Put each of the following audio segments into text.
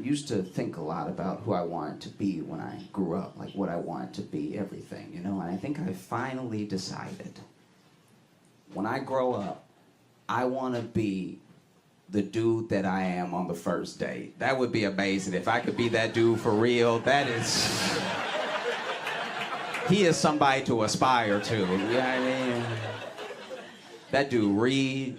Used to think a lot about who I wanted to be when I grew up, like what I wanted to be, everything, you know, and I think I finally decided when I grow up, I want to be the dude that I am on the first date. That would be amazing if I could be that dude for real. That is, he is somebody to aspire to, you know what I mean? That dude Reed.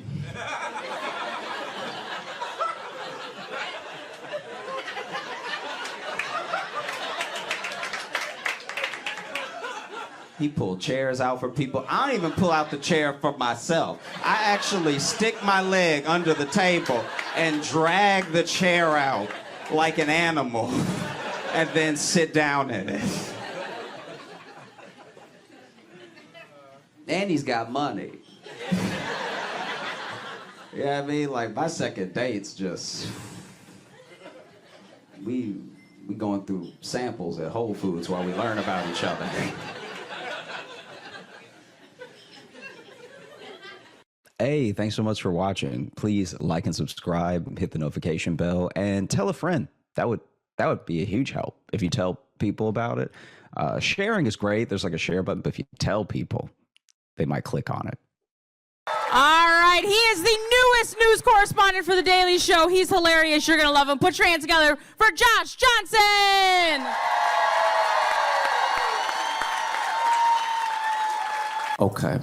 He pulled chairs out for people. I don't even pull out the chair for myself. I actually stick my leg under the table and drag the chair out like an animal and then sit down in it. And he's got money. You know what I mean? Like, my second date's just... We going through samples at Whole Foods while we learn about each other. Hey, thanks so much for watching. Please like and subscribe, hit the notification bell, and tell a friend. That would be a huge help if you tell people about it. Sharing is great. There's like a share button, but if you tell people, they might click on it. All right, he is the newest news correspondent for The Daily Show. He's hilarious. You're going to love him. Put your hands together for Josh Johnson. Okay.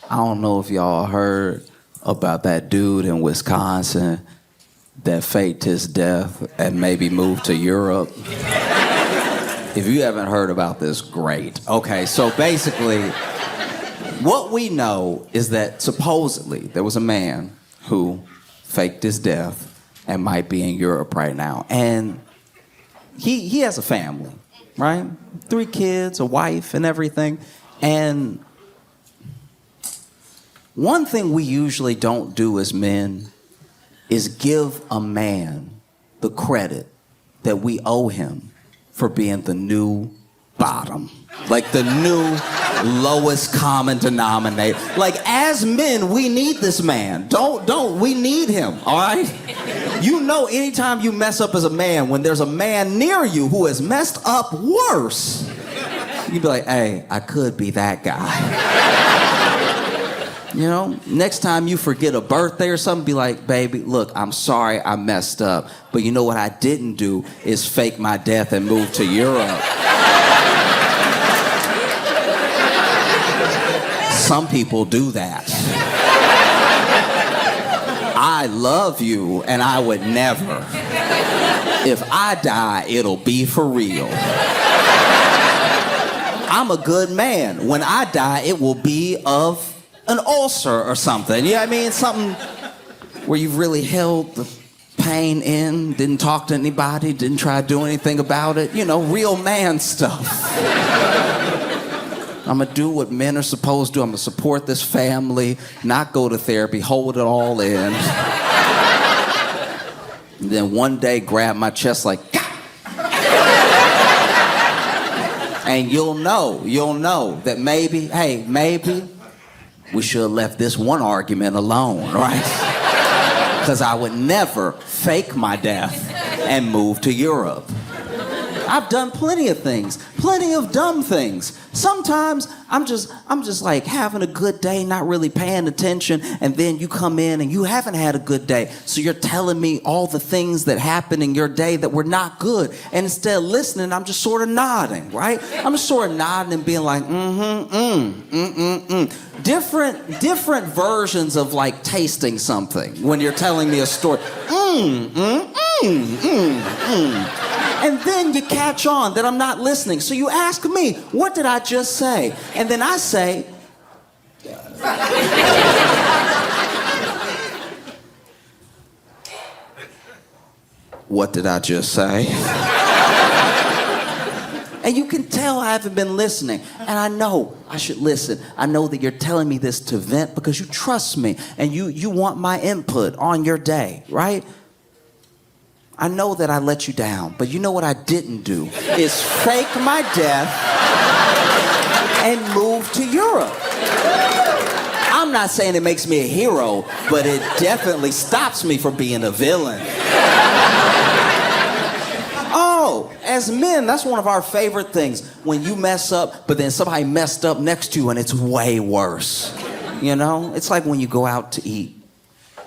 I don't know if y'all heard about that dude in Wisconsin that faked his death and maybe moved to Europe. If you haven't heard about this, great. Okay, so basically, what we know is that supposedly there was a man who faked his death and might be in Europe right now. And he has a family, right? 3 kids, a wife, and everything. And one thing we usually don't do as men is give a man the credit that we owe him for being the new bottom. Like the new lowest common denominator. Like, as men, we need this man. We need him, all right? You know, anytime you mess up as a man, when there's a man near you who has messed up worse, you'd be like, hey, I could be that guy. You know, next time you forget a birthday or something, be like, baby, look, I'm sorry I messed up, but you know what I didn't do is fake my death and move to Europe. Some people do that. I love you, and I would never. If I die, it'll be for real. I'm a good man. When I die, it will be of an ulcer or something. You know what I mean? Something where you've really held the pain in, didn't talk to anybody, didn't try to do anything about it. You know, real man stuff. I'm gonna do what men are supposed to do. I'm gonna support this family, not go to therapy, hold it all in. And then one day grab my chest like, and you'll know that maybe, hey, maybe we should have left this one argument alone, right? Because I would never fake my death and move to Europe. I've done plenty of things, plenty of dumb things. Sometimes I'm just like having a good day, not really paying attention, and then you come in and you haven't had a good day. So you're telling me all the things that happened in your day that were not good. And instead of listening, I'm just sort of nodding, right? I'm just sort of nodding and being like, Different versions of like tasting something when you're telling me a story. And then you catch on that I'm not listening. So you ask me, what did I just say? And then I say, what did I just say? And you can tell I haven't been listening. And I know I should listen. I know that you're telling me this to vent because you trust me and you want my input on your day, right? I know that I let you down, but you know what I didn't do is fake my death and move to Europe. I'm not saying it makes me a hero, but it definitely stops me from being a villain. Oh, as men, that's one of our favorite things. When you mess up, but then somebody messed up next to you and it's way worse. You know? It's like when you go out to eat,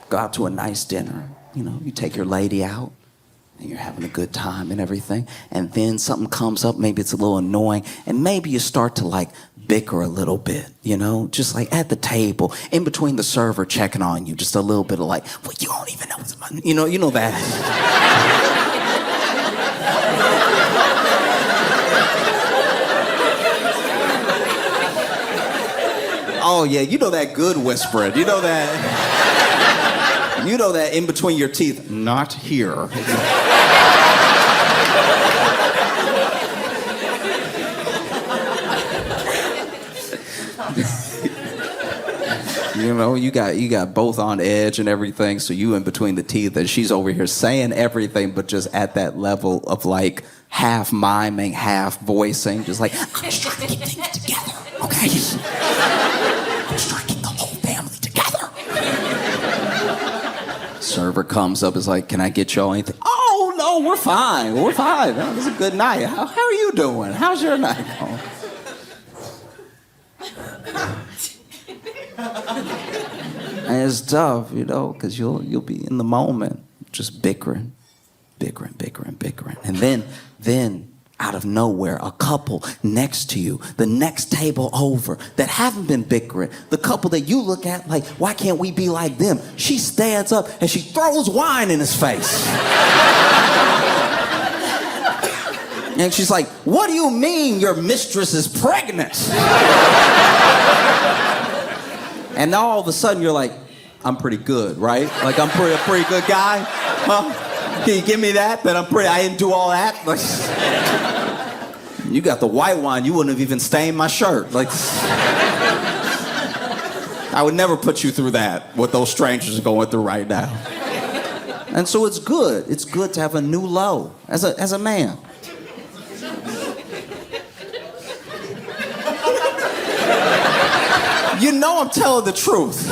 go out to a nice dinner. You know, you take your lady out and you're having a good time and everything. And then something comes up, maybe it's a little annoying, and maybe you start to like bicker a little bit, you know? Just like at the table, in between the server checking on you, just a little bit of like, well, you don't even know what's money. You know that. Oh yeah, you know that good whispering. You know that. You know that in between your teeth. Not here. You know, you got both on edge and everything, so you in between the teeth, and she's over here saying everything, but just at that level of like half miming, half voicing, just like, I'm just trying to keep things together, okay? I'm just trying to keep the whole family together. Server comes up, is like, can I get y'all anything? Oh, no, we're fine. We're fine. Oh, this is a good night. How are you doing? How's your night going? And it's tough, you know, because you'll be in the moment just bickering. And then out of nowhere, a couple next to you, the next table over, that haven't been bickering, the couple that you look at like, why can't we be like them? She stands up and she throws wine in his face. And she's like, what do you mean your mistress is pregnant? And now all of a sudden you're like, I'm pretty good, right? Like I'm a pretty good guy? Huh? Can you give me that? That I didn't do all that? Like, you got the white wine, you wouldn't have even stained my shirt. Like, I would never put you through that, what those strangers are going through right now. And so it's good. It's good to have a new low as a man. You know I'm telling the truth.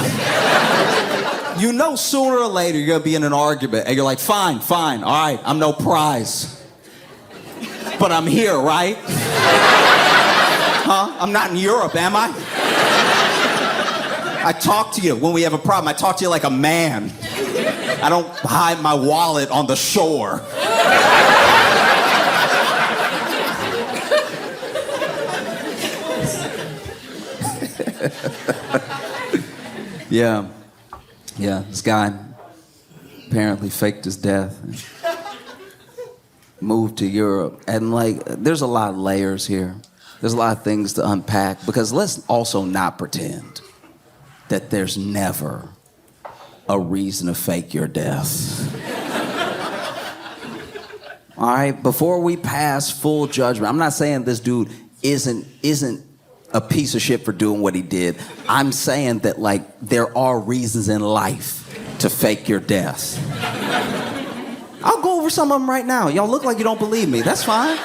You know sooner or later you're gonna be in an argument and you're like, fine, all right, I'm no prize. But I'm here, right? Huh? I'm not in Europe, am I? I talk to you when we have a problem. I talk to you like a man. I don't hide my wallet on the shore. Yeah, this guy apparently faked his death and moved to Europe. And like, there's a lot of layers here. There's a lot of things to unpack, because let's also not pretend that there's never a reason to fake your death. All right, before we pass full judgment, I'm not saying this dude isn't a piece of shit for doing what he did. I'm saying that, like, there are reasons in life to fake your death. I'll go over some of them right now. Y'all look like you don't believe me. That's fine.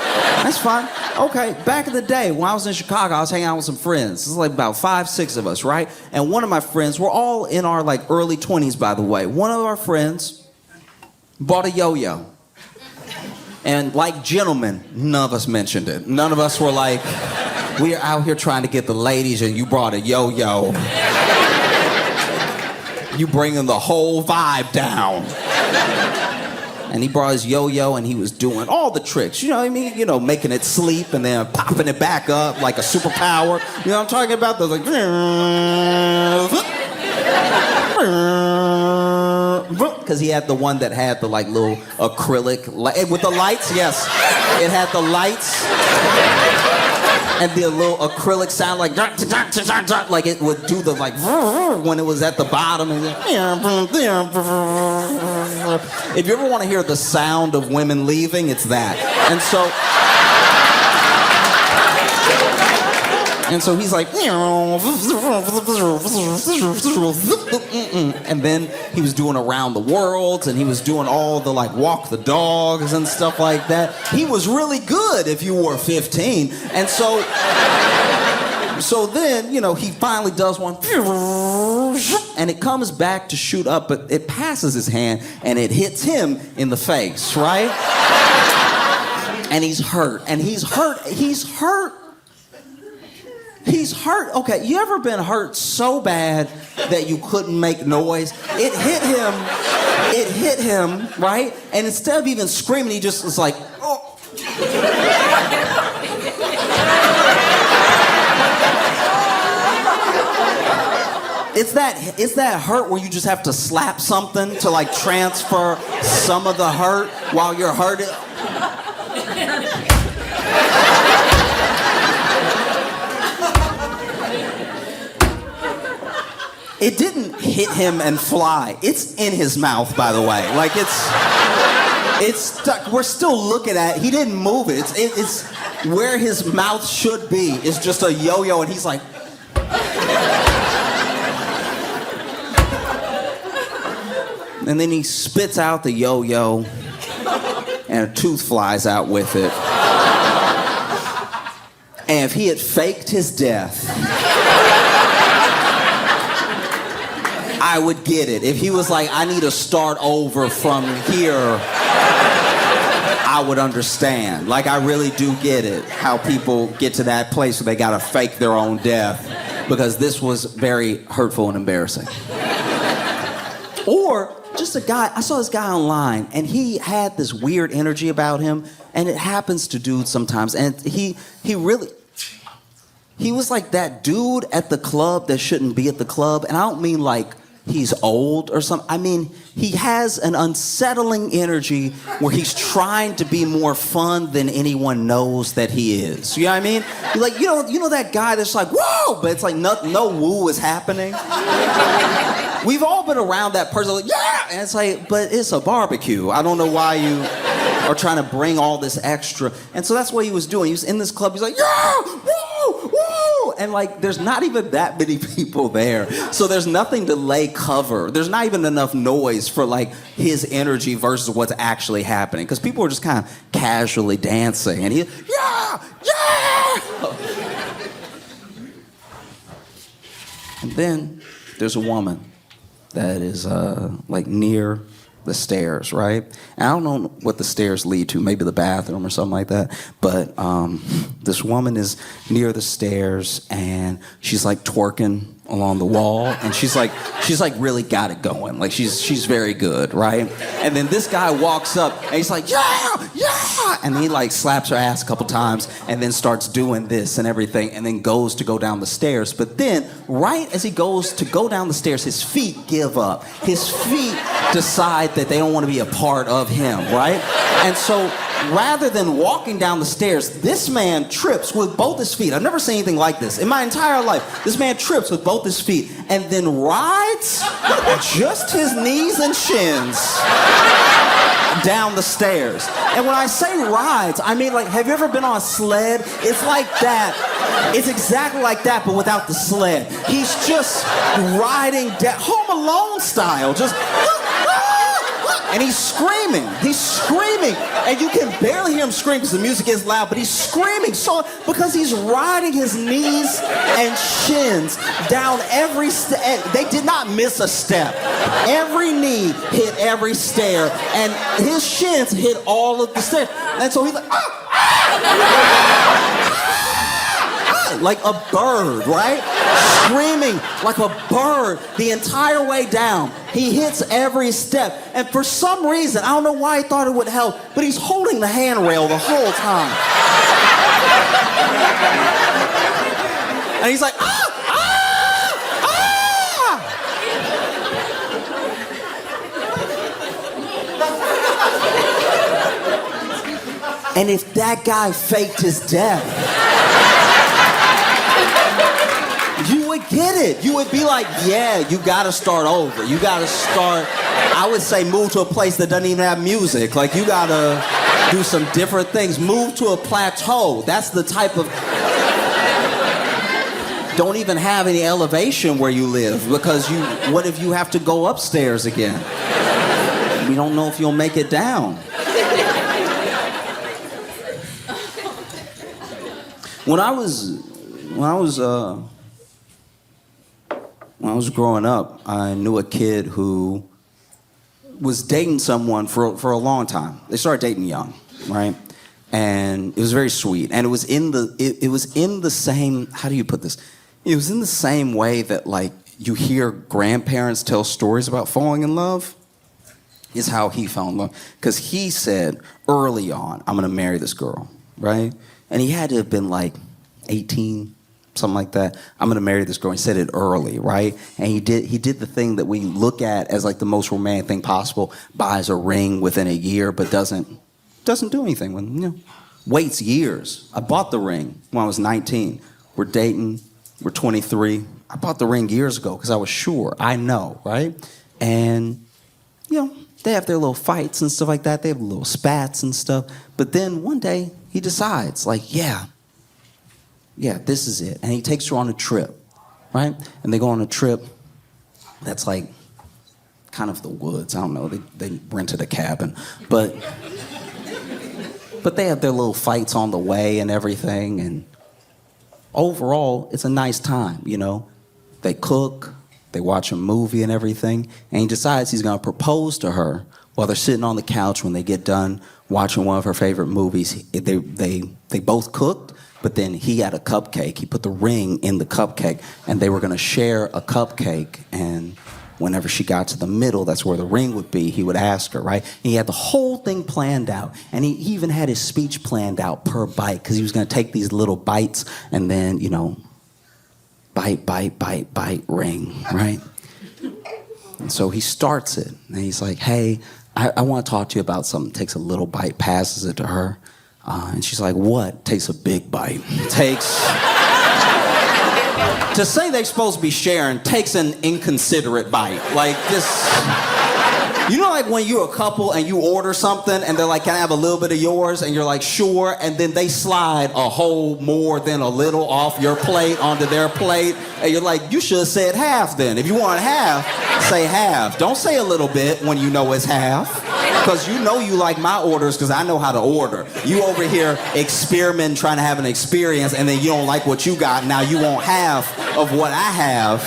Okay, back in the day, when I was in Chicago, I was hanging out with some friends. This is like about 5, 6 of us, right? And one of my friends, we're all in our, like, early 20s, by the way. One of our friends bought a yo-yo. And like gentlemen, none of us mentioned it. None of us were like, we are out here trying to get the ladies and you brought a yo-yo. You bringing the whole vibe down. And he brought his yo-yo and he was doing all the tricks. You know what I mean? You know, making it sleep and then popping it back up like a superpower. You know what I'm talking about? Those like... Because he had the one that had the like little acrylic... with the lights, yes. It had the lights. And the little acrylic sound like it would do the like when it was at the bottom. And if you ever want to hear the sound of women leaving, it's that. And so he's like, and then he was doing around the world, and he was doing all the like walk the dogs and stuff like that. He was really good if you were 15. And so then, you know, he finally does one. and it comes back to shoot up, but it passes his hand and it hits him in the face, right? And he's hurt. Okay, you ever been hurt so bad that you couldn't make noise? It hit him, right? And instead of even screaming, he just was like, oh. It's that hurt where you just have to slap something to like transfer some of the hurt while you're hurting. It didn't hit him and fly. It's in his mouth, by the way. Like it's stuck. We're still looking at it. He didn't move it. It's where his mouth should be. It's just a yo-yo, and he's like. And then he spits out the yo-yo, and a tooth flies out with it. And if he had faked his death, I would get it. If he was like, I need to start over from here, I would understand. Like, I really do get it, how people get to that place where they gotta fake their own death, because this was very hurtful and embarrassing. Or just a guy, I saw this guy online, and he had this weird energy about him, and it happens to dudes sometimes, and he was like that dude at the club that shouldn't be at the club, and I don't mean like he's old or something. I mean, he has an unsettling energy where he's trying to be more fun than anyone knows that he is. You know what I mean? You're like, you know that guy that's like, whoa, but it's like no woo is happening. We've all been around that person, like, yeah, and it's like, but it's a barbecue. I don't know why you are trying to bring all this extra. And so that's what he was doing. He was in this club. He's like, yeah, woo, woo, and like, there's not even that many people there, so there's nothing to lay cover. There's not even enough noise for like his energy versus what's actually happening, because people are just kind of casually dancing, and he, yeah. And then there's a woman that is like near the stairs, right? And I don't know what the stairs lead to, maybe the bathroom or something like that, but this woman is near the stairs, and she's like twerking along the wall, and she's like really got it going. Like she's very good, right? And then this guy walks up, and he's like, yeah, and he like slaps her ass a couple times, and then starts doing this and everything, and then goes to go down the stairs. But then, right as he goes to go down the stairs, his feet give up. His feet decide that they don't want to be a part of him, right? And so, rather than walking down the stairs, this man trips with both his feet. I've never seen anything like this in my entire life. This man trips with both his feet and then rides just his knees and shins down the stairs. And when I say rides, I mean, like, have you ever been on a sled? It's like that. It's exactly like that, but without the sled. He's just riding down, Home Alone style, just... And he's screaming, and you can barely hear him scream because the music is loud, but he's screaming so because he's riding his knees and shins down every step. They did not miss a step. Every knee hit every stair, and his shins hit all of the stairs. And so he's like, like a bird, right? Screaming like a bird the entire way down. He hits every step. And for some reason, I don't know why he thought it would help, but he's holding the handrail the whole time. And he's like, And if that guy faked his death, you would get it. You would be like, yeah, you gotta start over. You gotta start, I would say move to a place that doesn't even have music. Like, you gotta do some different things. Move to a plateau. That's the type of... Don't even have any elevation where you live, because what if you have to go upstairs again? We don't know if you'll make it down. When I was when I was growing up, I knew a kid who was dating someone for a long time. They started dating young, right? And it was very sweet. And it was in the same, how do you put this? It was in the same way that, like, you hear grandparents tell stories about falling in love, is how he fell in love. Because he said early on, I'm gonna marry this girl, right? And he had to have been like 18, something like that. I'm gonna marry this girl. He said it early, right? And he did the thing that we look at as like the most romantic thing possible, buys a ring within a year, but doesn't do anything with, you know, waits years. I bought the ring when I was 19. We're dating, we're 23. I bought the ring years ago because I was sure, I know, right? And, you know, they have their little fights and stuff like that. They have little spats and stuff. But then one day he decides, like, yeah, this is it. And he takes her on a trip, right? And they go on a trip that's like kind of the woods. I don't know. They rented a cabin. But they have their little fights on the way and everything. And overall, it's a nice time, you know? They cook, they watch a movie and everything, and he decides he's gonna propose to her while they're sitting on the couch when they get done watching one of her favorite movies. They both cooked, but then he had a cupcake. He put the ring in the cupcake, and they were gonna share a cupcake, and whenever she got to the middle, that's where the ring would be, he would ask her, right? And he had the whole thing planned out, and he even had his speech planned out per bite, because he was gonna take these little bites and then, you know, bite, ring, right? And so he starts it, and he's like, hey, I want to talk to you about something. Takes a little bite, passes it to her, and she's like, what? Takes a big bite. To say they're supposed to be sharing, takes an inconsiderate bite. Like this, you know, like when you're a couple and you order something and they're like, can I have a little bit of yours? And you're like, sure. And then they slide a whole more than a little off your plate onto their plate. And you're like, you should have said half then. If you want half, say half. Don't say a little bit when you know it's half. Because you know you like my orders because I know how to order. You over here experimenting, trying to have an experience, and then you don't like what you got. Now you want half of what I have,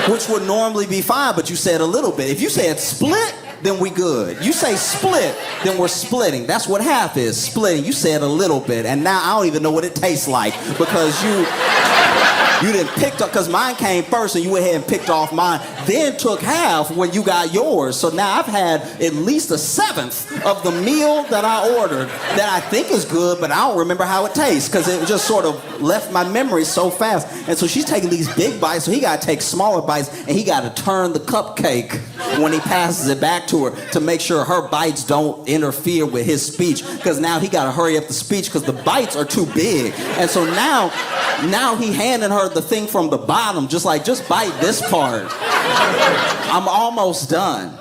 which would normally be fine, but you said a little bit. If you said split, then we good. You say split, then we're splitting. That's what half is, splitting. You said a little bit, and now I don't even know what it tastes like because you didn't pick up, because mine came first and you went ahead and picked off mine, then took half when you got yours. So now I've had at least a seventh of the meal that I ordered that I think is good, but I don't remember how it tastes because it just sort of left my memory so fast. And so she's taking these big bites, so he got to take smaller bites, and he got to turn the cupcake when he passes it back to her to make sure her bites don't interfere with his speech, because now he got to hurry up the speech because the bites are too big. And so now he handing her the thing from the bottom, just bite this part. I'm almost done.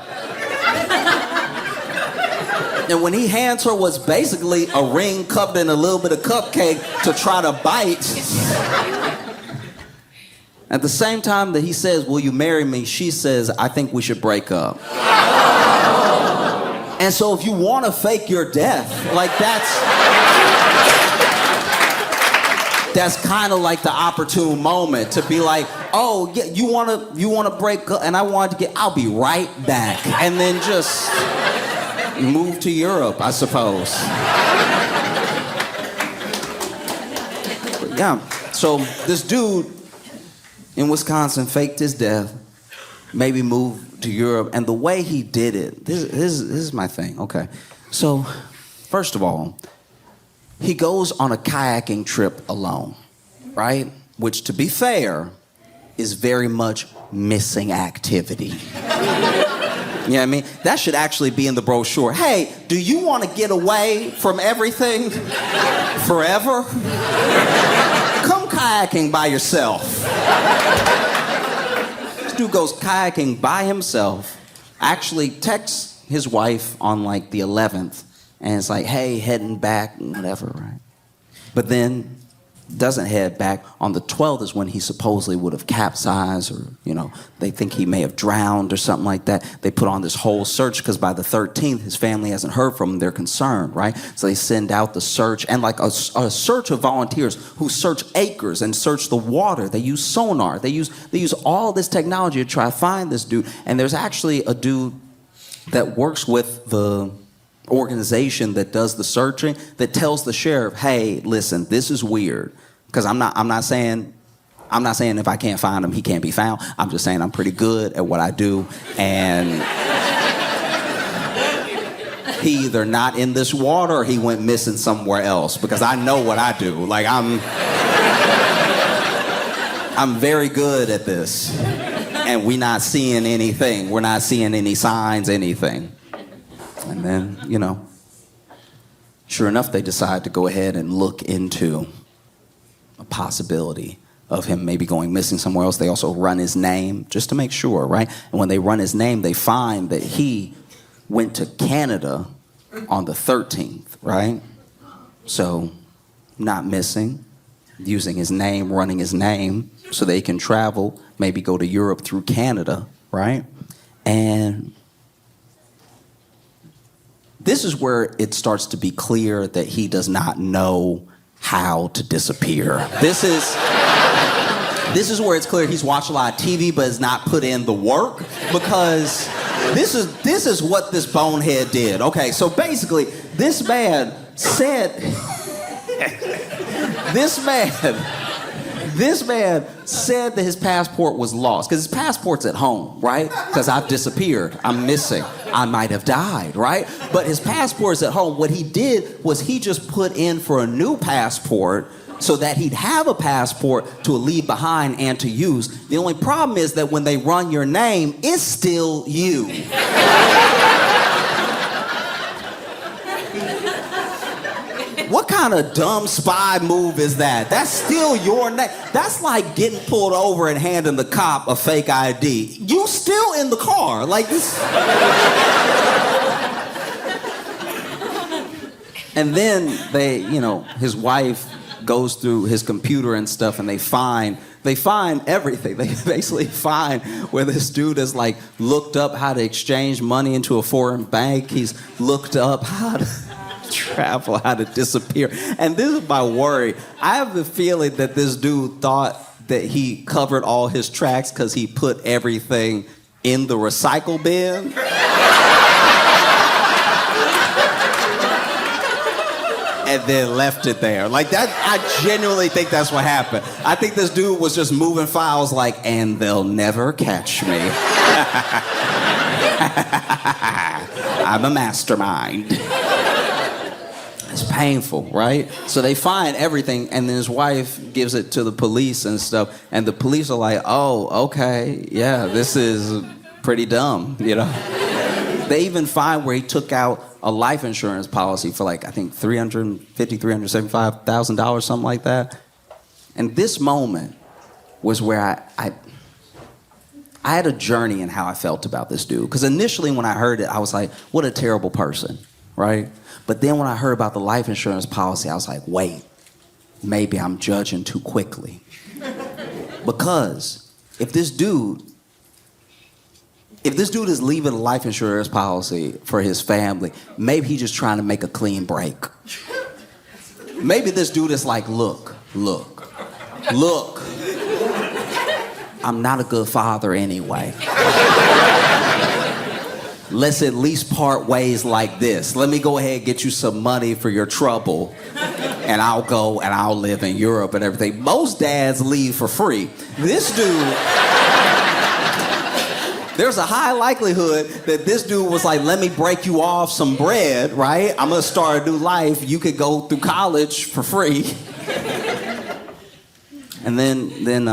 And when he hands her what's basically a ring covered in a little bit of cupcake to try to bite, at the same time that he says, will you marry me, she says, I think we should break up. And so if you want to fake your death, like that's kind of like the opportune moment to be like, oh, yeah, you want to break up, and I wanted to I'll be right back. And then just move to Europe, I suppose. But yeah, so this dude in Wisconsin faked his death, maybe moved to Europe, and the way he did it, this is my thing, okay. So, first of all, he goes on a kayaking trip alone, right? Which, to be fair, is very much missing activity. You know what I mean? That should actually be in the brochure. Hey, do you want to get away from everything forever? Come kayaking by yourself. This dude goes kayaking by himself, actually texts his wife on like the 11th, and it's like, hey, heading back, whatever, right? But then doesn't head back. On the 12th is when he supposedly would have capsized, or, they think he may have drowned or something like that. They put on this whole search because by the 13th, his family hasn't heard from him. They're concerned, right? So they send out the search, and like a search of volunteers who search acres and search the water. They use sonar. They use all this technology to try to find this dude. And there's actually a dude that works with the organization that does the searching that tells the sheriff, hey, listen, this is weird. Because I'm not saying if I can't find him, he can't be found. I'm just saying I'm pretty good at what I do. And he either not in this water or he went missing somewhere else, because I know what I do. Like, I'm very good at this. And we're not seeing anything. We're not seeing any signs, anything. And then, sure enough, they decide to go ahead and look into a possibility of him maybe going missing somewhere else. They also run his name just to make sure, right? And when they run his name, they find that he went to Canada on the 13th, right? So, not missing, using his name, running his name so they can travel, maybe go to Europe through Canada, right? And this is where it starts to be clear that he does not know how to disappear. This is where it's clear he's watched a lot of TV but has not put in the work, because this is what this bonehead did. Okay, so basically, this man said that his passport was lost, because his passport's at home, right? Because I've disappeared, I'm missing, I might have died, right? But his passport is at home. What he did was he just put in for a new passport so that he'd have a passport to leave behind and to use. The only problem is that when they run your name, it's still you. What kind of dumb spy move is that? That's still your name. That's like getting pulled over and handing the cop a fake ID. You still in the car. Like this. And then his wife goes through his computer and stuff, and they find everything. They basically find where this dude has like looked up how to exchange money into a foreign bank. He's looked up how to travel, how to disappear. And this is my worry. I have the feeling that this dude thought that he covered all his tracks because he put everything in the recycle bin. And then left it there. Like that, I genuinely think that's what happened. I think this dude was just moving files like, and they'll never catch me. I'm a mastermind. It's painful, right? So they find everything, and then his wife gives it to the police and stuff, and the police are like, oh, okay, yeah, this is pretty dumb, They even find where he took out a life insurance policy for like, I think $375,000, something like that. And this moment was where I had a journey in how I felt about this dude. Because initially when I heard it, I was like, what a terrible person, right? But then when I heard about the life insurance policy, I was like, wait, maybe I'm judging too quickly. Because if this dude is leaving a life insurance policy for his family, maybe he's just trying to make a clean break. Maybe this dude is like, look. I'm not a good father anyway. Let's at least part ways like this. Let me go ahead and get you some money for your trouble, and I'll go and I'll live in Europe and everything. Most dads leave for free. This dude, there's a high likelihood that this dude was like, let me break you off some bread, right? I'm gonna start a new life. You could go through college for free. And then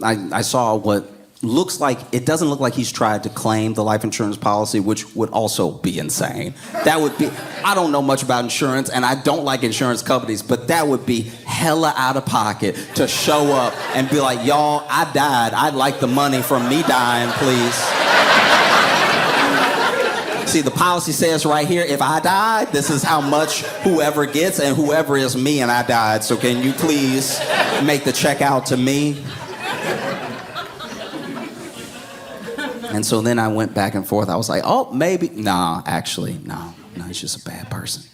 I saw what it doesn't look like he's tried to claim the life insurance policy, which would also be insane. That would be, I don't know much about insurance, and I don't like insurance companies, but that would be hella out of pocket to show up and be like, y'all, I died. I'd like the money from me dying, please. See, the policy says right here, if I died, this is how much whoever gets, and whoever is me and I died. So can you please make the check out to me? And so then I went back and forth. I was like, oh, maybe. Nah, actually, no, he's just a bad person.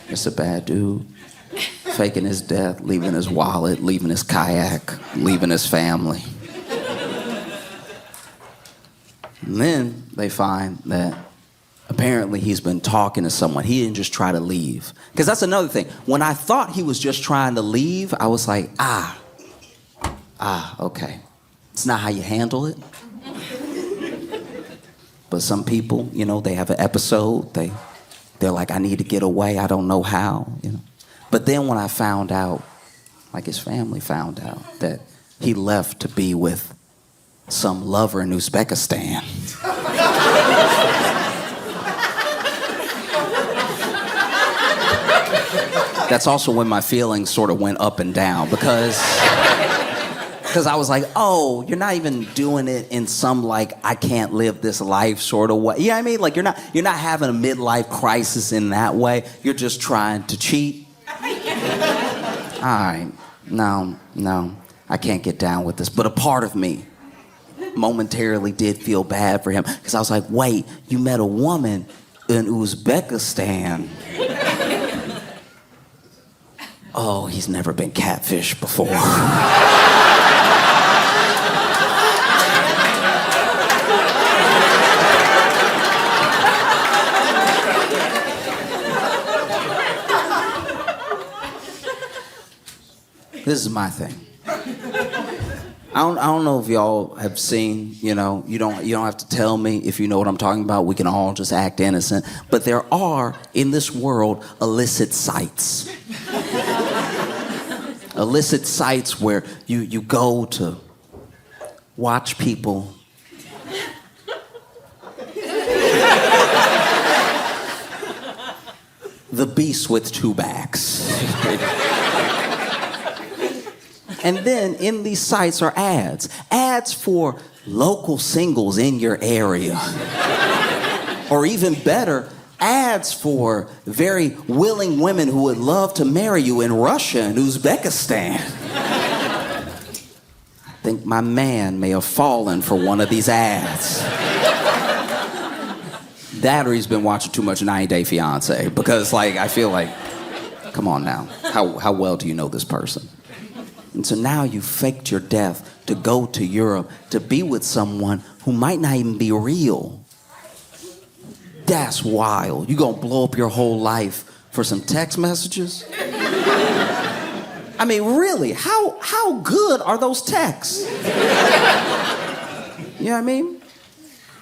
Just a bad dude. Faking his death, leaving his wallet, leaving his kayak, leaving his family. And then they find that apparently he's been talking to someone. He didn't just try to leave. Because that's another thing. When I thought he was just trying to leave, I was like, okay. It's not how you handle it. But some people, you know, they have an episode. They're like, I need to get away. I don't know how, you know. But then when I found out, like his family found out, that he left to be with some lover in Uzbekistan. That's also when my feelings sort of went up and down because I was like, oh, you're not even doing it in some like I can't live this life sort of way. You know what I mean? Like you're not having a midlife crisis in that way. You're just trying to cheat. All right, no, I can't get down with this. But a part of me momentarily did feel bad for him because I was like, wait, you met a woman in Uzbekistan. Oh, he's never been catfished before. This is my thing. I don't know if y'all have seen, you know, you don't have to tell me if you know what I'm talking about. We can all just act innocent. But there are, in this world, illicit sites. Illicit sites where you go to watch people the beast with two backs. And then in these sites are ads for local singles in your area. Or even better, ads for very willing women who would love to marry you in Russia and Uzbekistan. I think my man may have fallen for one of these ads. That or he's been watching too much 90 Day Fiance because like I feel like, come on now, how well do you know this person? And so now you faked your death to go to Europe to be with someone who might not even be real. That's wild. You gonna blow up your whole life for some text messages? I mean, really, how good are those texts? You know what I mean?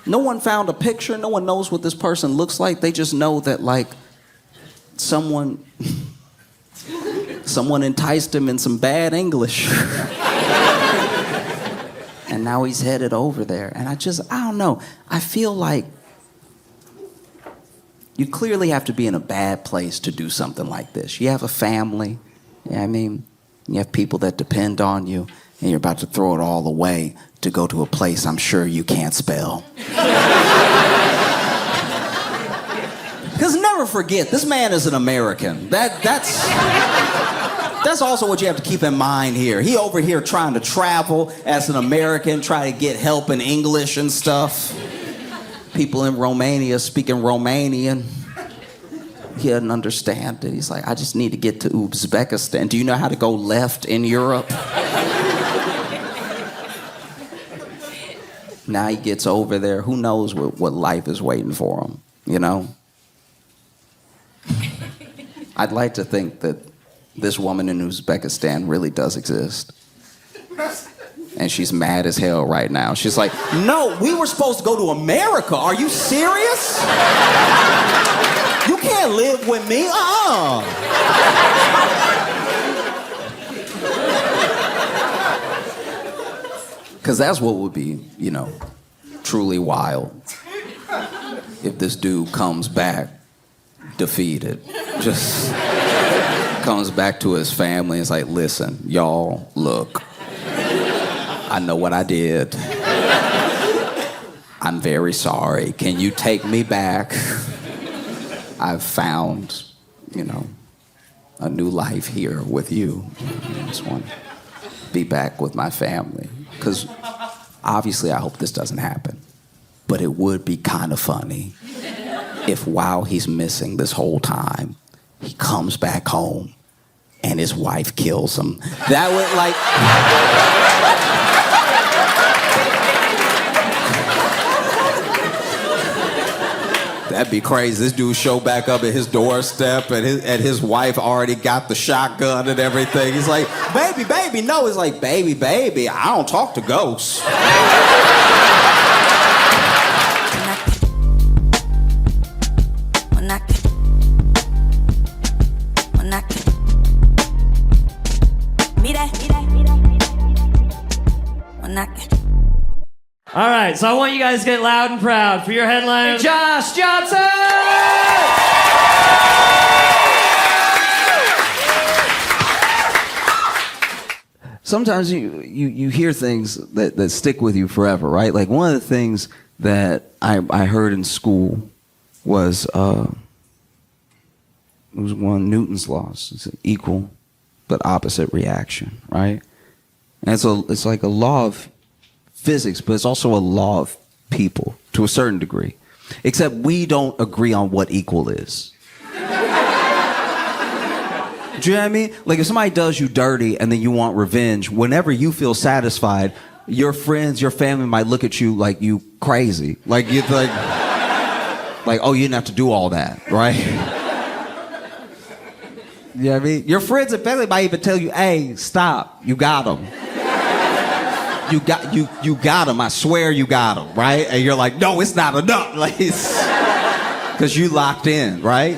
No one found a picture. No one knows what this person looks like. They just know that, like, someone enticed him in some bad English. And now he's headed over there. And I don't know. I feel like you clearly have to be in a bad place to do something like this. You have a family, you know what I mean? You have people that depend on you, and you're about to throw it all away to go to a place I'm sure you can't spell. Because never forget, this man is an American. That's also what you have to keep in mind here. He over here trying to travel as an American, try to get help in English and stuff. People in Romania speaking Romanian. He doesn't understand it. He's like, I just need to get to Uzbekistan. Do you know how to go left in Europe? Now he gets over there. Who knows what life is waiting for him, you know? I'd like to think that this woman in Uzbekistan really does exist. And she's mad as hell right now. She's like, no, we were supposed to go to America. Are you serious? You can't live with me. Because that's what would be, you know, truly wild. If this dude comes back defeated. Just comes back to his family and is like, listen, y'all, look. I know what I did. I'm very sorry. Can you take me back? I've found, a new life here with you. I just want to be back with my family. Because obviously I hope this doesn't happen. But it would be kind of funny if while he's missing this whole time, he comes back home and his wife kills him. That would that'd be crazy. This dude show back up at his doorstep and his wife already got the shotgun and everything. He's like, baby, no. He's like, baby, I don't talk to ghosts. All right, so I want you guys to get loud and proud for your headliner, Josh Johnson! Sometimes you hear things that stick with you forever, right? Like one of the things that I heard in school was it was one of Newton's laws. It's an equal but opposite reaction, right? And so it's like a law of physics, but it's also a law of people to a certain degree. Except we don't agree on what equal is. Do you know what I mean? Like if somebody does you dirty and then you want revenge, whenever you feel satisfied, your friends, your family might look at you like you crazy. Like you're like, oh, you didn't have to do all that, right? You know what I mean? Your friends and family might even tell you, hey, stop, you got them. You got him. I swear you got him, right? And you're like, no, it's not enough. Like, because you locked in, right?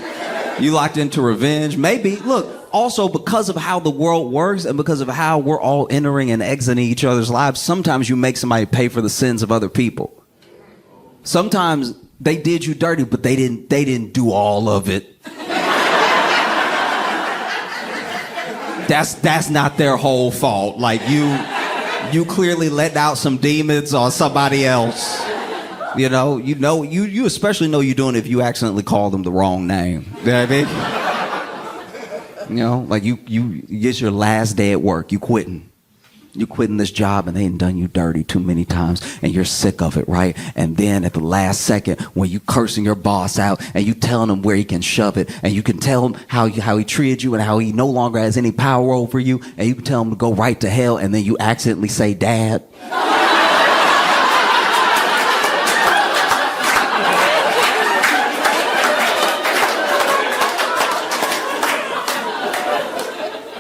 You locked into revenge. Maybe, look, also because of how the world works and because of how we're all entering and exiting each other's lives, sometimes you make somebody pay for the sins of other people. Sometimes they did you dirty, but they didn't do all of it. That's not their whole fault. Like you clearly let out some demons on somebody else. You especially know you're doing it if you accidentally call them the wrong name. You know what I mean? Like you get your last day at work, you quitting. You quitting this job and they ain't done you dirty too many times and you're sick of it, right? And then at the last second, when you cursing your boss out and you telling him where he can shove it and you can tell him how he treated you and how he no longer has any power over you and you can tell him to go right to hell and then you accidentally say, Dad.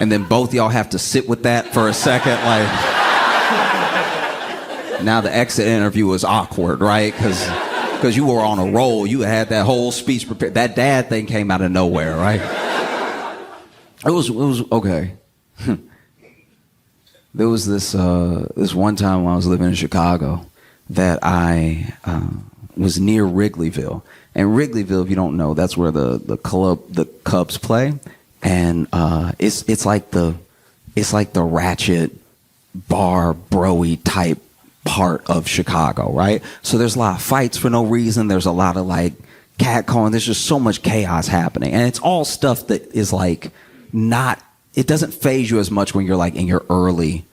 And then both y'all have to sit with that for a second, like. Now the exit interview is awkward, right? Because you were on a roll. You had that whole speech prepared. That dad thing came out of nowhere, right? It was okay. There was this one time when I was living in Chicago that I was near Wrigleyville. And Wrigleyville, if you don't know, that's where the Cubs play. And it's like the ratchet bar bro-y type part of Chicago, right? So there's a lot of fights for no reason. There's a lot of like catcalling. There's just so much chaos happening, and it's all stuff that is like not. It doesn't faze you as much when you're like in your early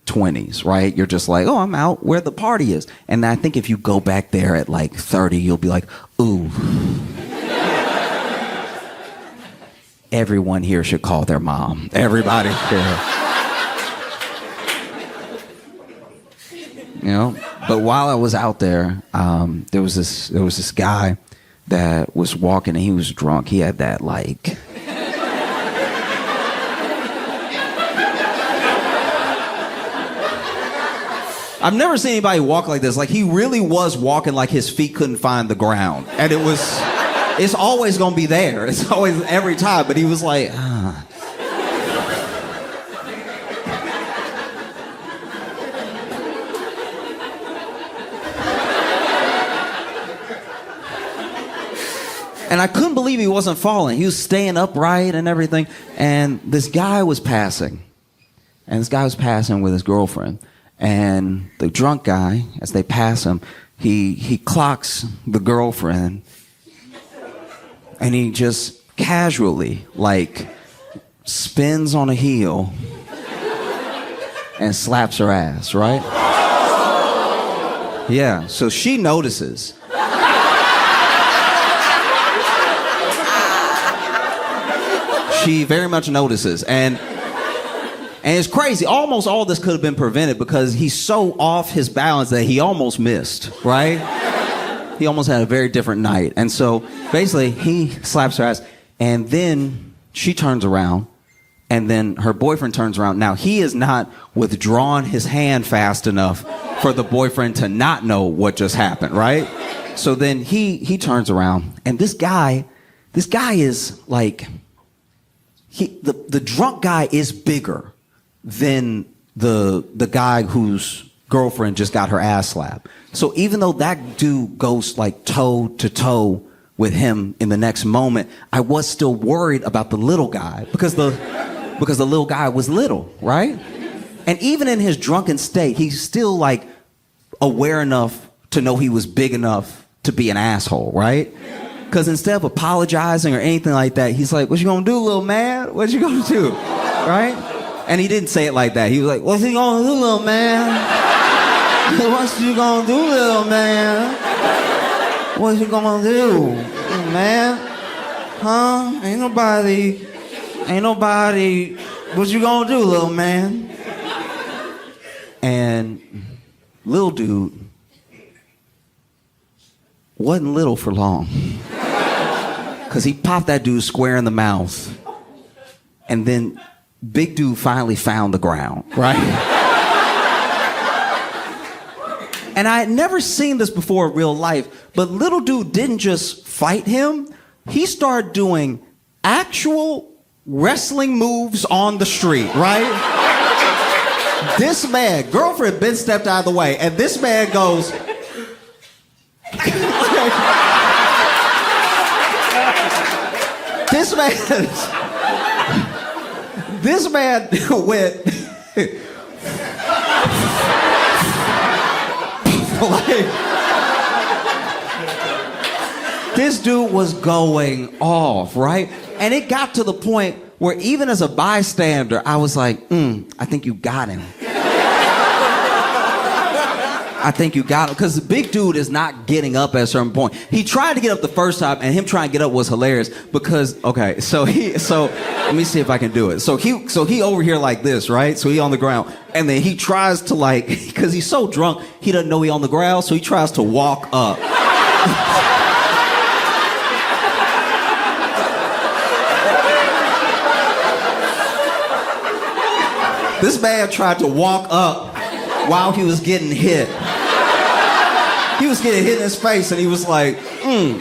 20s, right? You're just like, oh, I'm out where the party is. And I think if you go back there at like 30, you'll be like, ooh. Everyone here should call their mom. Everybody here. But while I was out there, there was this guy that was walking and he was drunk. He had that like. I've never seen anybody walk like this. Like he really was walking like his feet couldn't find the ground, and it's always gonna be there. It's always every time. But he was like, And I couldn't believe he wasn't falling. He was staying upright and everything. And this guy was passing. And this guy was passing with his girlfriend. And the drunk guy, as they pass him, he clocks the girlfriend, and he just casually, like, spins on a heel and slaps her ass, right? Yeah, so she notices. She very much notices, and it's crazy. Almost all this could have been prevented because he's so off his balance that he almost missed, right? He almost had a very different night. And so basically he slaps her ass, and then she turns around, and then her boyfriend turns around. Now, he has not withdrawn his hand fast enough for the boyfriend to not know what just happened, right? So then he turns around, and this guy is like, the drunk guy is bigger than the guy whose girlfriend just got her ass slapped. So even though that dude goes like toe to toe with him in the next moment, I was still worried about the little guy because the little guy was little, right? And even in his drunken state, he's still like aware enough to know he was big enough to be an asshole, right? Because instead of apologizing or anything like that, he's like, "What you gonna do, little man? What you gonna do?" Right? And he didn't say it like that. He was like, "What's he gonna do, little man? What you gonna do, little man? What you gonna do, little man? Huh? Ain't nobody. What you gonna do, little man?" And little dude wasn't little for long. Because he popped that dude square in the mouth. And then big dude finally found the ground, right? And I had never seen this before in real life, but little dude didn't just fight him. He started doing actual wrestling moves on the street, right? This man, girlfriend Ben stepped out of the way, and this man goes... This man went like, this dude was going off, right? And it got to the point where even as a bystander, I was like, I think you got him. I think you got him. Because the big dude is not getting up at a certain point. He tried to get up the first time, and him trying to get up was hilarious because, okay, so let me see if I can do it. So he over here like this, right? So he on the ground. And then he tries to like, because he's so drunk, he doesn't know he on the ground, so he tries to walk up. This man tried to walk up while he was getting hit. He was getting hit in his face, and he was like,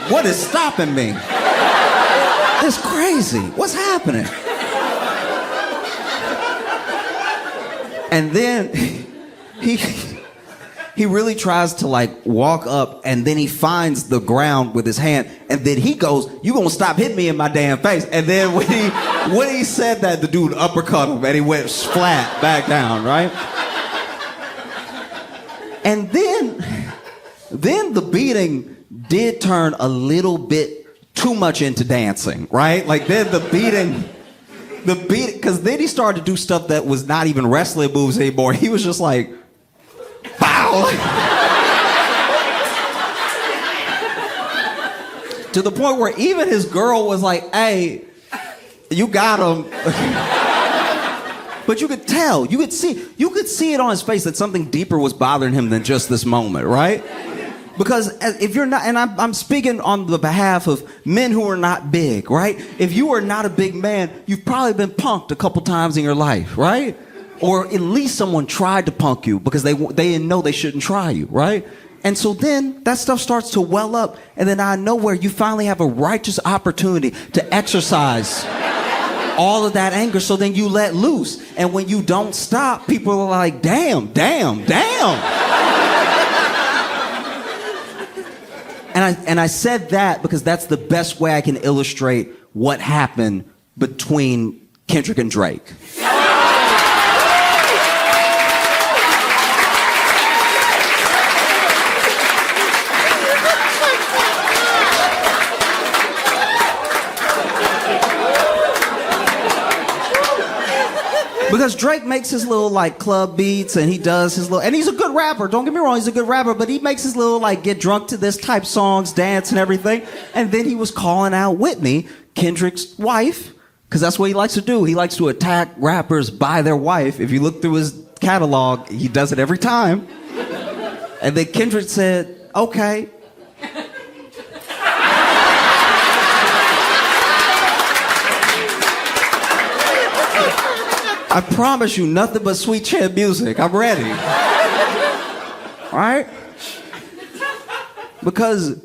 what is stopping me? It's crazy. What's happening? And then he really tries to like walk up, and then he finds the ground with his hand, and then he goes, "You gonna stop hitting me in my damn face?" And then when he said that, the dude uppercut him, and he went flat back down, right? And then the beating did turn a little bit too much into dancing, right? Like then the beating, because then he started to do stuff that was not even wrestling moves anymore. He was just like, pow! To the point where even his girl was like, "Hey, you got him." But you could tell, you could see it on his face that something deeper was bothering him than just this moment, right? Because if you're not, and I'm speaking on the behalf of men who are not big, right? If you are not a big man, you've probably been punked a couple times in your life, right? Or at least someone tried to punk you because they didn't know they shouldn't try you, right? And so then that stuff starts to well up, and then out of nowhere, you finally have a righteous opportunity to exercise all of that anger, so then you let loose. And when you don't stop, people are like, damn. And I said that because that's the best way I can illustrate what happened between Kendrick and Drake. Because Drake makes his little like club beats and he does his little, and he's a good rapper. Don't get me wrong, he's a good rapper, but he makes his little like get drunk to this type songs, dance and everything. And then he was calling out Whitney, Kendrick's wife, because that's what he likes to do. He likes to attack rappers by their wife. If you look through his catalog, he does it every time. And then Kendrick said, okay. I promise you, nothing but sweet chin music. I'm ready. All right? Because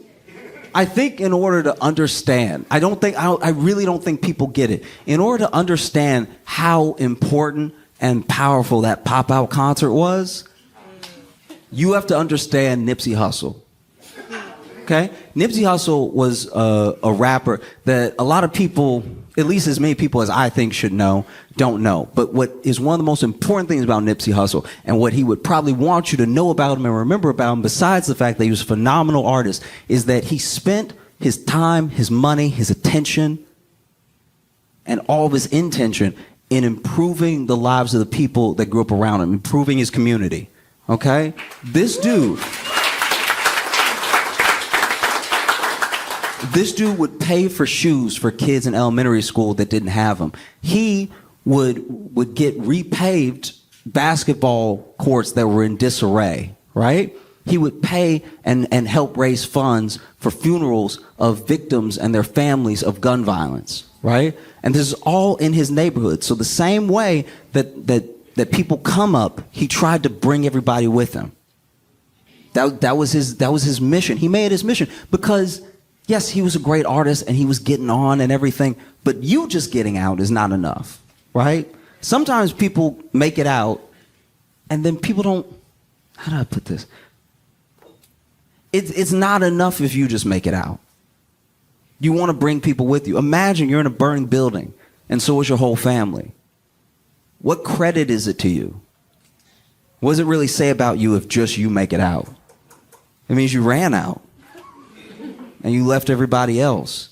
I think in order to understand, I really don't think people get it. In order to understand how important and powerful that pop-out concert was, you have to understand Nipsey Hussle. Okay? Nipsey Hussle was a rapper that a lot of people, at least as many people as I think should know, don't know. But what is one of the most important things about Nipsey Hussle, and what he would probably want you to know about him and remember about him, besides the fact that he was a phenomenal artist, is that he spent his time, his money, his attention, and all of his intention in improving the lives of the people that grew up around him, improving his community. Okay? This dude would pay for shoes for kids in elementary school that didn't have them. He would get repaved basketball courts that were in disarray, right? He would pay and help raise funds for funerals of victims and their families of gun violence, right? And this is all in his neighborhood. So the same way that people come up, he tried to bring everybody with him. That was his mission. He made it his mission because, yes, he was a great artist and he was getting on and everything, but you just getting out is not enough, right? Sometimes people make it out and then people don't, how do I put this? It's not enough if you just make it out. You want to bring people with you. Imagine you're in a burning building and so is your whole family. What credit is it to you? What does it really say about you if just you make it out? It means you ran out. And you left everybody else.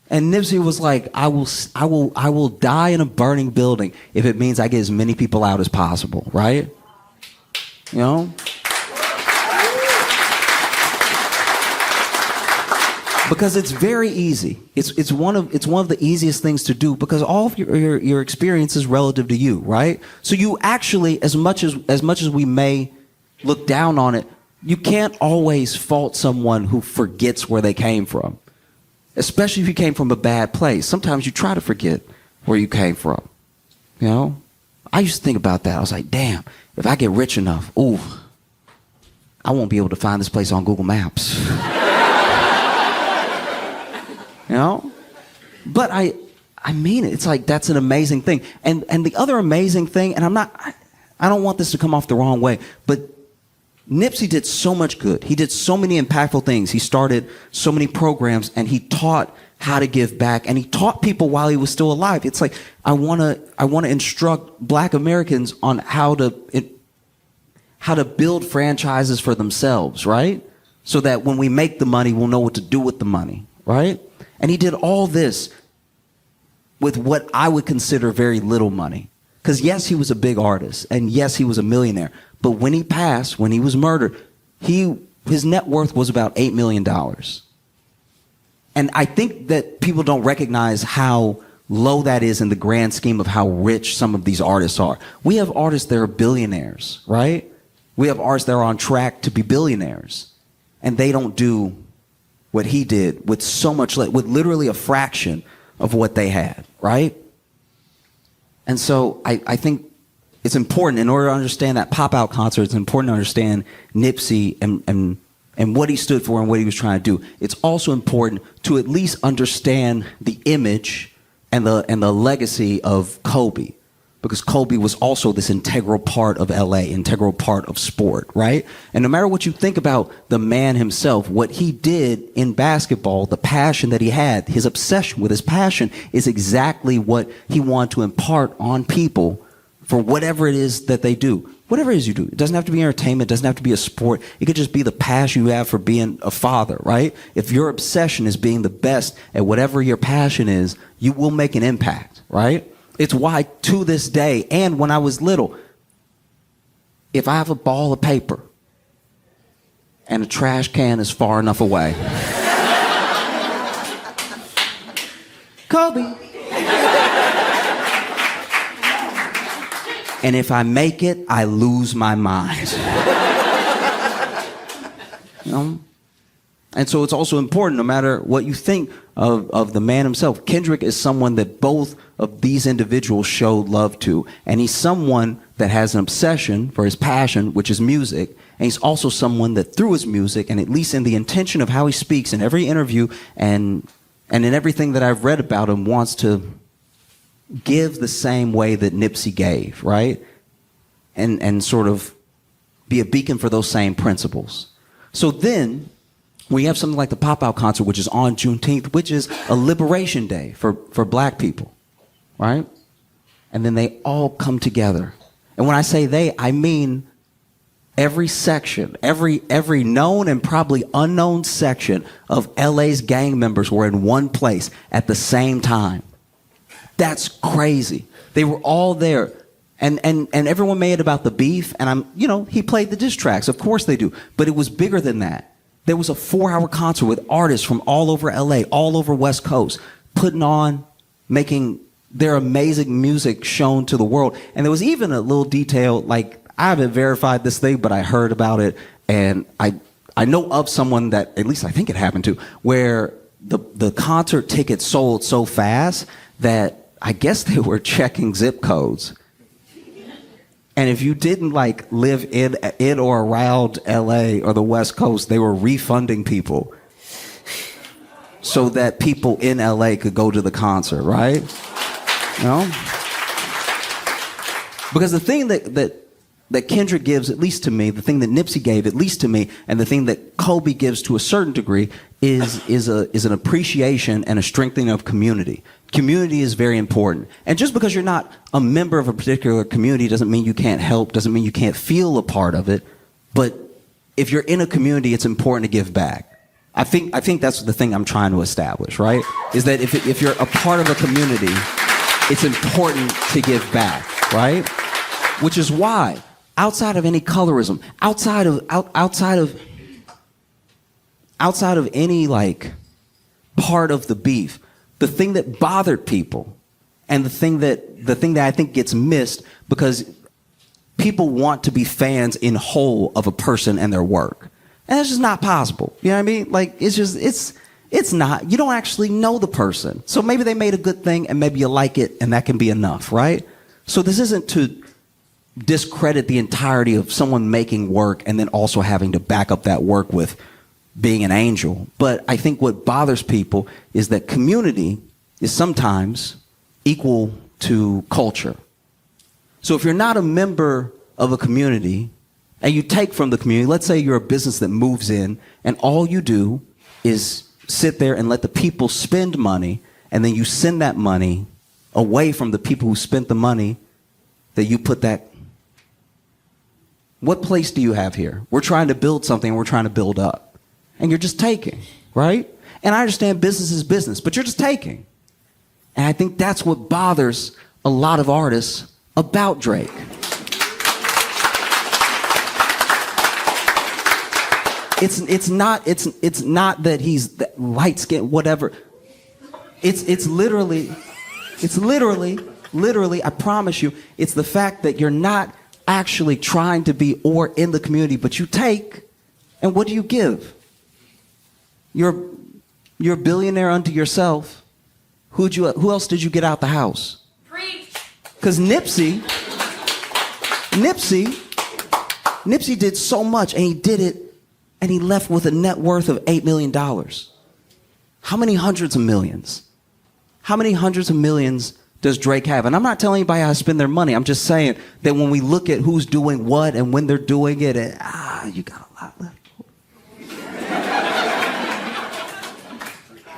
And Nipsey was like, I will die in a burning building if it means I get as many people out as possible, right? You know? Because it's very easy. It's one of the easiest things to do because all of your experience is relative to you, right? So you actually, as much as we may look down on it, you can't always fault someone who forgets where they came from, especially if you came from a bad place. Sometimes you try to forget where you came from. You know, I used to think about that. I was like, damn, if I get rich enough, I won't be able to find this place on Google Maps. You know? But I mean it. It's like, that's an amazing thing. And the other amazing thing, and I don't want this to come off the wrong way, but Nipsey did so much good. He did so many impactful things. He started so many programs and he taught how to give back and he taught people while he was still alive. It's like, I want to instruct Black Americans on how to build franchises for themselves, right? So that when we make the money, we'll know what to do with the money, right? And he did all this with what I would consider very little money. Because yes, he was a big artist, and yes, he was a millionaire. But when he passed, when he was murdered, his net worth was about $8 million. And I think that people don't recognize how low that is in the grand scheme of how rich some of these artists are. We have artists that are billionaires, right? We have artists that are on track to be billionaires. And they don't do what he did with so much, with literally a fraction of what they had, right? And so I think it's important, in order to understand that pop-out concert, it's important to understand Nipsey and what he stood for and what he was trying to do. It's also important to at least understand the image and the legacy of Kobe. Because Kobe was also this integral part of LA, integral part of sport, right? And no matter what you think about the man himself, what he did in basketball, the passion that he had, his obsession with his passion is exactly what he wanted to impart on people for whatever it is that they do. Whatever it is you do. It doesn't have to be entertainment. It doesn't have to be a sport. It could just be the passion you have for being a father, right? If your obsession is being the best at whatever your passion is, you will make an impact, right? It's why to this day, and when I was little, if I have a ball of paper and a trash can is far enough away, Kobe. And if I make it, I lose my mind. You know? And so it's also important, no matter what you think of the man himself. Kendrick is someone that both of these individuals showed love to. And he's someone that has an obsession for his passion, which is music. And he's also someone that through his music, and at least in the intention of how he speaks in every interview and in everything that I've read about him, wants to give the same way that Nipsey gave, right? And sort of be a beacon for those same principles. So then we have something like the Pop-Out concert, which is on Juneteenth, which is a liberation day for black people, right? And then they all come together. And when I say they, I mean every section, every known and probably unknown section of LA's gang members were in one place at the same time. That's crazy. They were all there. And everyone made it about the beef, and he played the diss tracks. Of course they do. But it was bigger than that. There was a 4-hour concert with artists from all over LA, all over West Coast, putting on, making their amazing music shown to the world. And there was even a little detail, like, I haven't verified this thing, but I heard about it, and I know of someone that, at least I think it happened to, where the concert tickets sold so fast that I guess they were checking zip codes. And if you didn't live in or around LA or the West Coast, they were refunding people so that people in LA could go to the concert, right? You know? Because the thing that Kendrick gives, at least to me, the thing that Nipsey gave, at least to me, and the thing that Kobe gives to a certain degree is an appreciation and a strengthening of community. Community is very important. And just because you're not a member of a particular community doesn't mean you can't help, doesn't mean you can't feel a part of it. But if you're in a community, it's important to give back. I think that's the thing I'm trying to establish, right? Is that if you're a part of a community, it's important to give back, right? Which is why, outside of any colorism, outside of any part of the beef, the thing that bothered people, and the thing that I think gets missed because people want to be fans in whole of a person and their work, and it's just not possible. You know what I mean? It's not. You don't actually know the person, so maybe they made a good thing, and maybe you like it, and that can be enough, right? So this isn't to discredit the entirety of someone making work and then also having to back up that work with being an angel. But I think what bothers people is that community is sometimes equal to culture. So if you're not a member of a community and you take from the community, let's say you're a business that moves in and all you do is sit there and let the people spend money, and then you send that money away from the people who spent the money, that you put that. What place do you have here? We're trying to build something, and we're trying to build up. And you're just taking, right? And I understand business is business, but you're just taking. And I think that's what bothers a lot of artists about Drake. It's not that he's light skinned, whatever. It's literally, I promise you, it's the fact that you're not actually trying to be or in the community, but you take, and what do you give? You're a billionaire unto yourself. Who else did you get out the house? Preach. Because Nipsey did so much, and he did it, and he left with a net worth of $8 million. How many hundreds of millions? How many hundreds of millions does Drake have? And I'm not telling anybody how to spend their money. I'm just saying that when we look at who's doing what and when they're doing it, you got a lot left.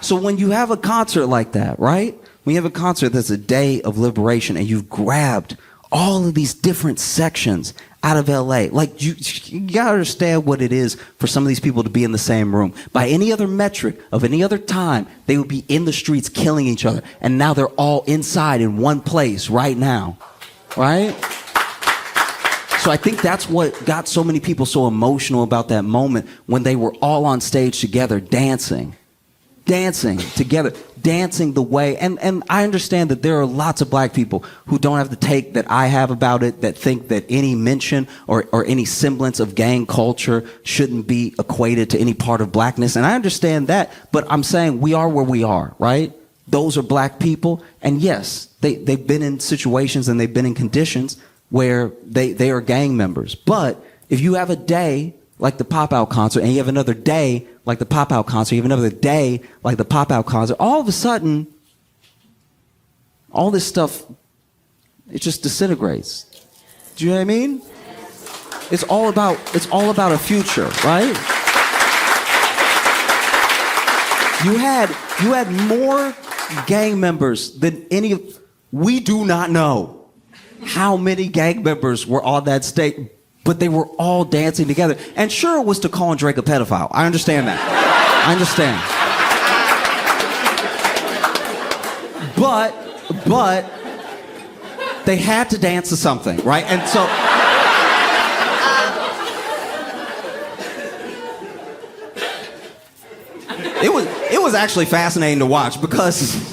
So when you have a concert like that, right? When you have a concert that's a day of liberation and you've grabbed all of these different sections out of LA. Like, you gotta understand what it is for some of these people to be in the same room. By any other metric of any other time, they would be in the streets killing each other. And now they're all inside in one place right now, right? So I think that's what got so many people so emotional about that moment when they were all on stage together dancing together, dancing the way. And I understand that there are lots of black people who don't have the take that I have about it, that think that any mention or any semblance of gang culture shouldn't be equated to any part of blackness. And I understand that, but I'm saying we are where we are, right? Those are black people. And yes, they've been in situations and they've been in conditions where they are gang members. But if you have a day like the pop-out concert, and you have another day like the pop-out concert, you have another day like the pop-out concert, all of a sudden, all this stuff, it just disintegrates. Do you know what I mean? It's all about a future, right? You had more gang members than any of, we do not know how many gang members were on that stage, but they were all dancing together. And sure, it was to call Drake a pedophile. I understand that. I understand. But they had to dance to something, right? And so it was actually fascinating to watch because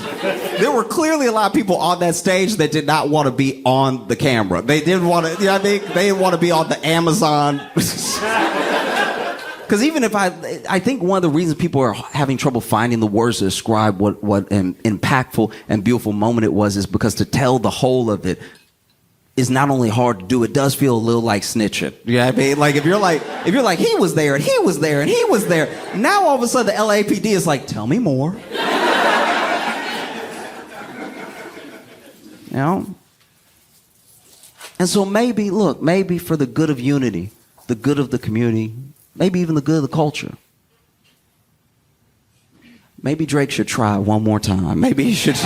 there were clearly a lot of people on that stage that did not want to be on the camera. They didn't want to, you know what I mean? They didn't want to be on the Amazon. Because even if I think one of the reasons people are having trouble finding the words to describe what an impactful and beautiful moment it was is because to tell the whole of it is not only hard to do, it does feel a little like snitching. You know what I mean? Like if you're like, he was there and he was there and he was there. Now all of a sudden the LAPD is like, tell me more. You know? And so maybe for the good of unity, the good of the community, maybe even the good of the culture, maybe Drake should try one more time. Maybe he should.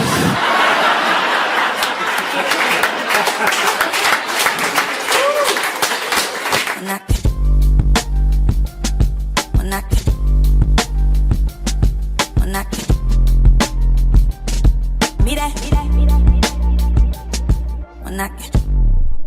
Knock it.